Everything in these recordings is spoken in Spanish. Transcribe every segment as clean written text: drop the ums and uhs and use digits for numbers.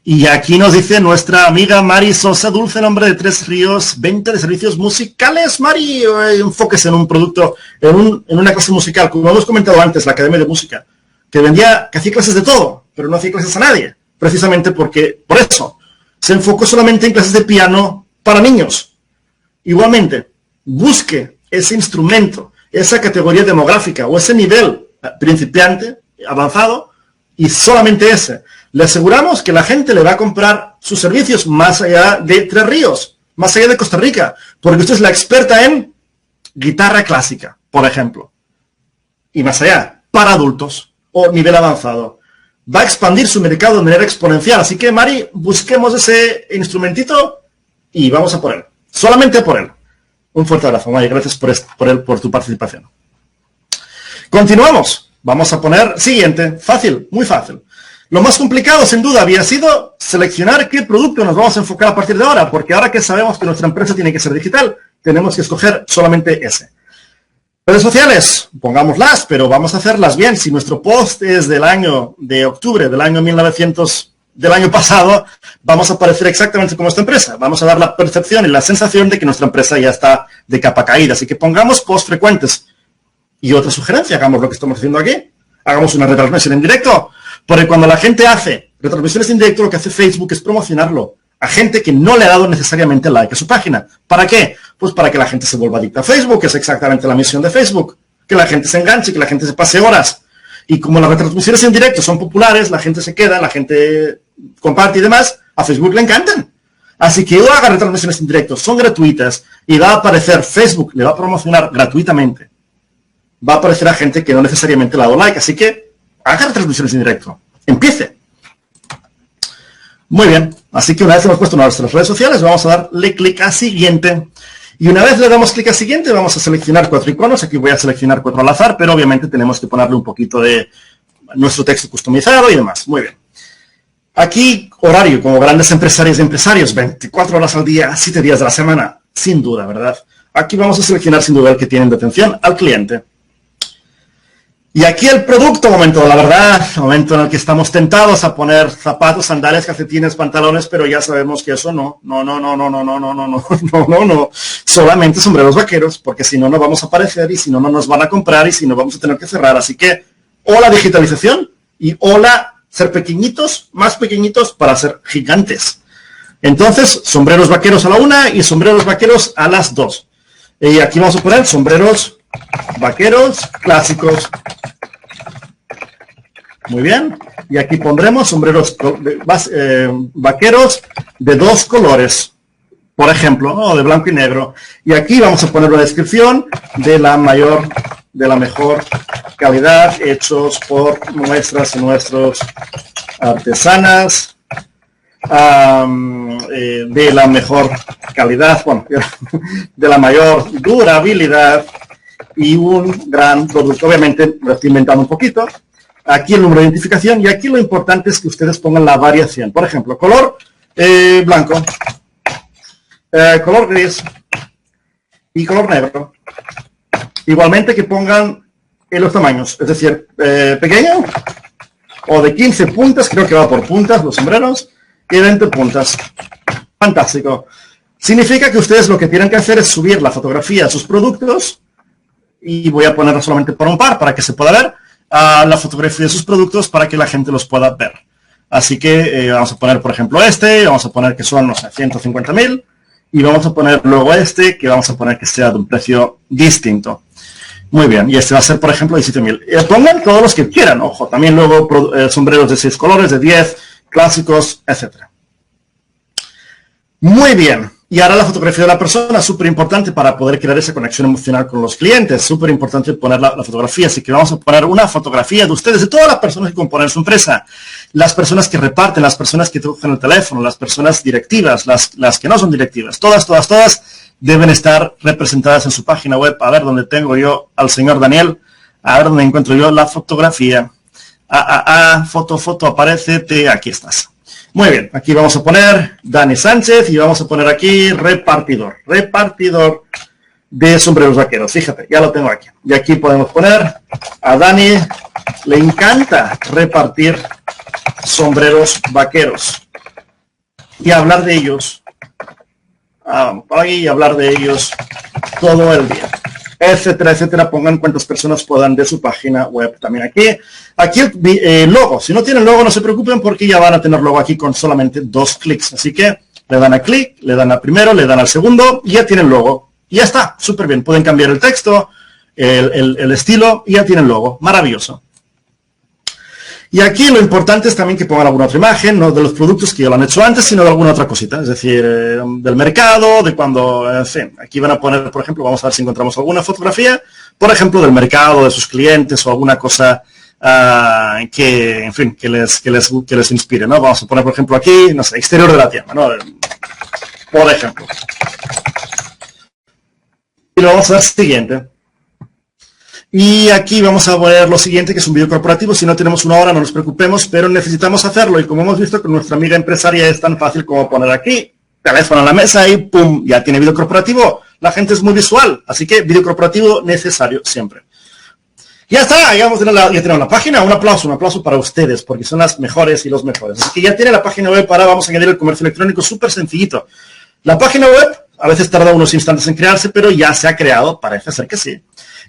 Y aquí nos dice nuestra amiga Mari Sosa, dulce nombre de Tres Ríos, venta de servicios musicales. Mari, enfóquese en un producto, en una clase musical, como hemos comentado antes, la Academia de Música, que hacía clases de todo, pero no hacía clases a nadie, precisamente por eso, se enfocó solamente en clases de piano para niños. Igualmente, busque ese instrumento, esa categoría demográfica o ese nivel principiante, avanzado, y solamente ese. Le aseguramos que la gente le va a comprar sus servicios más allá de Tres Ríos, más allá de Costa Rica, porque usted es la experta en guitarra clásica, por ejemplo, y más allá, para adultos o nivel avanzado. Va a expandir su mercado de manera exponencial. Así que, Mari, busquemos ese instrumentito y vamos a por él. Solamente por él. Un fuerte abrazo, Mari. Gracias por tu participación. Continuamos. Vamos a poner siguiente. Fácil, muy fácil. Lo más complicado, sin duda, había sido seleccionar qué producto nos vamos a enfocar a partir de ahora, porque ahora que sabemos que nuestra empresa tiene que ser digital, tenemos que escoger solamente ese. Redes sociales, pongámoslas, pero vamos a hacerlas bien. Si nuestro post es del año de octubre del año 1900, del año pasado, vamos a aparecer exactamente como esta empresa. Vamos a dar la percepción y la sensación de que nuestra empresa ya está de capa caída. Así que pongamos posts frecuentes. Y otra sugerencia, hagamos lo que estamos haciendo aquí. Hagamos una retransmisión en directo. Porque cuando la gente hace retransmisiones en directo, lo que hace Facebook es promocionarlo a gente que no le ha dado necesariamente like a su página. ¿Para qué? Pues para que la gente se vuelva adicta a Facebook, que es exactamente la misión de Facebook. Que la gente se enganche, que la gente se pase horas. Y como las retransmisiones en directo son populares, la gente se queda, la gente comparte y demás, a Facebook le encantan. Así que haga retransmisiones en directo, son gratuitas y va a aparecer, Facebook le va a promocionar gratuitamente. Va a aparecer a gente que no necesariamente le ha dado like. Así que haga retransmisiones en directo. Empiece. Muy bien. Así que una vez hemos puesto nuestras redes sociales, vamos a darle clic a siguiente. Y una vez le damos clic a siguiente, vamos a seleccionar 4 iconos. Aquí voy a seleccionar 4 al azar, pero obviamente tenemos que ponerle un poquito de nuestro texto customizado y demás. Muy bien. Aquí, horario, como grandes empresarios y empresarios, 24 horas al día, 7 días de la semana, sin duda, ¿verdad? Aquí vamos a seleccionar sin duda el que tienen de atención al cliente. Y aquí el producto, momento, la verdad, momento en el que estamos tentados a poner zapatos, sandalias, calcetines, pantalones, pero ya sabemos que eso no, solamente sombreros vaqueros, porque si no, no vamos a aparecer y si no, no nos van a comprar y si no, vamos a tener que cerrar. Así que, o la digitalización y o la ser pequeñitos, más pequeñitos para ser gigantes. Entonces, sombreros vaqueros a la 1 y sombreros vaqueros a las 2. Y aquí vamos a poner sombreros vaqueros clásicos. Muy bien. Y aquí pondremos sombreros vaqueros de 2 colores, por ejemplo, ¿no? De blanco y negro. Y aquí vamos a poner una descripción de la mejor calidad, hechos por nuestras y nuestros artesanas, de la mejor calidad, bueno, de la mayor durabilidad y un gran producto. Obviamente lo estoy inventando un poquito. Aquí el número de identificación y aquí lo importante es que ustedes pongan la variación. Por ejemplo, color blanco, color gris y color negro. Igualmente que pongan los tamaños, es decir, pequeño o de 15 puntas, creo que va por puntas los sombreros, y 20 puntas. Fantástico. Significa que ustedes lo que tienen que hacer es subir la fotografía a sus productos y voy a ponerla solamente por un par para que se pueda ver la fotografía de sus productos para que la gente los pueda ver. Así que vamos a poner, por ejemplo, vamos a poner que son, no sé, 150.000 y vamos a poner luego que vamos a poner que sea de un precio distinto. Muy bien, y este va a ser, por ejemplo, 17.000. Pongan todos los que quieran, ojo, también luego sombreros de 6 colores, de 10, clásicos, etcétera. Muy bien. Y ahora la fotografía de la persona, súper importante para poder crear esa conexión emocional con los clientes. Súper importante poner la fotografía. Así que vamos a poner una fotografía de ustedes, de todas las personas que componen su empresa. Las personas que reparten, las personas que tocan el teléfono, las personas directivas, las que no son directivas. Todas deben estar representadas en su página web. A ver dónde tengo yo al señor Daniel. A ver dónde encuentro yo la fotografía. Foto, aparécete. Aquí estás. Muy bien, aquí vamos a poner Dani Sánchez y vamos a poner aquí repartidor de sombreros vaqueros. Fíjate, ya lo tengo aquí. Y aquí podemos poner a Dani, le encanta repartir sombreros vaqueros. y hablar de ellos. Y hablar de ellos todo el día, etcétera, etcétera. Pongan cuántas personas puedan de su página web también aquí. Aquí el logo. Si no tienen logo, no se preocupen porque ya van a tener logo aquí con solamente 2 clics. Así que le dan a clic, le dan al primero, le dan al segundo y ya tienen logo. Y ya está, súper bien. Pueden cambiar el texto, el estilo y ya tienen logo. Maravilloso. Y aquí lo importante es también que pongan alguna otra imagen, no de los productos que ya lo han hecho antes, sino de alguna otra cosita, es decir, del mercado, de cuando, en fin, aquí van a poner, por ejemplo, vamos a ver si encontramos alguna fotografía, por ejemplo, del mercado, de sus clientes o alguna cosa que, en fin, que les inspire, ¿no? Vamos a poner, por ejemplo, aquí, no sé, exterior de la tienda, ¿no? Por ejemplo. Y lo vamos a ver siguiente. Y aquí vamos a ver lo siguiente, que es un vídeo corporativo. Si no tenemos una hora, no nos preocupemos, pero necesitamos hacerlo. Y como hemos visto con nuestra amiga empresaria, es tan fácil como poner aquí, teléfono en la mesa y ¡pum! Ya tiene vídeo corporativo. La gente es muy visual, así que vídeo corporativo necesario siempre. Ya está, ya tenemos la página. Un aplauso para ustedes, porque son las mejores y los mejores. Así que ya tiene la página web. Ahora vamos a añadir el comercio electrónico, súper sencillito. La página web a veces tarda unos instantes en crearse, pero ya se ha creado, parece ser que sí.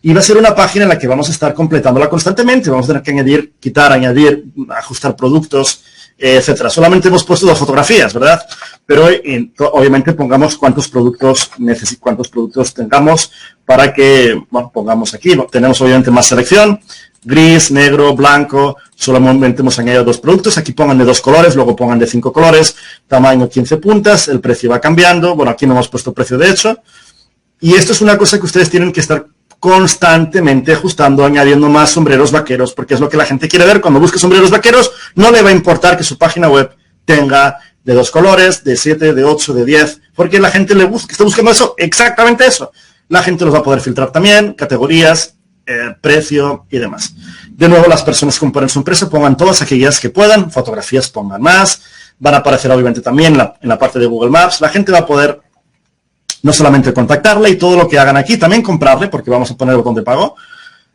Y va a ser una página en la que vamos a estar completándola constantemente. Vamos a tener que añadir, quitar, añadir, ajustar productos, etcétera. Solamente hemos puesto 2 fotografías, ¿verdad? Pero obviamente pongamos cuántos productos tengamos para que, bueno, pongamos aquí. Tenemos obviamente más selección. Gris, negro, blanco. Solamente hemos añadido 2 productos. Aquí pongan de 2 colores, luego pongan de 5 colores. Tamaño 15 puntas. El precio va cambiando. Bueno, aquí no hemos puesto precio de hecho. Y esto es una cosa que ustedes tienen que estar constantemente ajustando, añadiendo más sombreros vaqueros, porque es lo que la gente quiere ver. Cuando busque sombreros vaqueros, no le va a importar que su página web tenga de 2 colores, de 7, de 8, de 10, porque la gente está buscando eso, exactamente eso. La gente los va a poder filtrar también, categorías, precio y demás. De nuevo, las personas que componen su empresa pongan todas aquellas que puedan, fotografías pongan más, van a aparecer obviamente también en la parte de Google Maps. La gente va a poder no solamente contactarle y todo lo que hagan aquí, también comprarle, porque vamos a poner el botón de pago.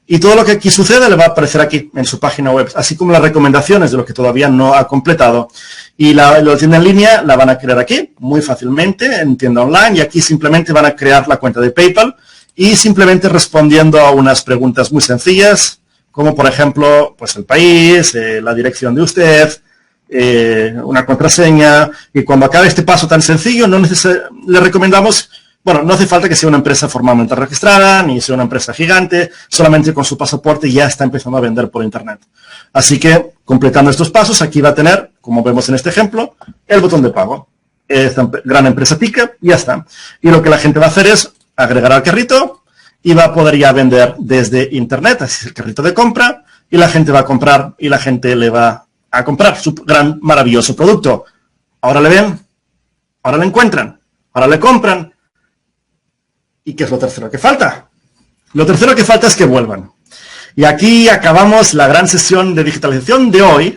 Y todo lo que aquí sucede le va a aparecer aquí en su página web, así como las recomendaciones de lo que todavía no ha completado. Y la tienda en línea la van a crear aquí, muy fácilmente, en tienda online. Y aquí simplemente van a crear la cuenta de PayPal y simplemente respondiendo a unas preguntas muy sencillas, como por ejemplo, pues el país, la dirección de usted, una contraseña. Y cuando acabe este paso tan sencillo, le recomendamos, bueno, no hace falta que sea una empresa formalmente registrada, ni sea una empresa gigante, solamente con su pasaporte ya está empezando a vender por internet. Así que, completando estos pasos, aquí va a tener, como vemos en este ejemplo, el botón de pago. Esta gran empresa pica y ya está. Y lo que la gente va a hacer es agregar al carrito y va a poder ya vender desde internet, así es el carrito de compra, y la gente va a comprar y la gente le va a comprar su gran, maravilloso producto. Ahora le ven, ahora le encuentran, ahora le compran. ¿Y qué es lo tercero que falta? Lo tercero que falta es que vuelvan. Y aquí acabamos la gran sesión de digitalización de hoy.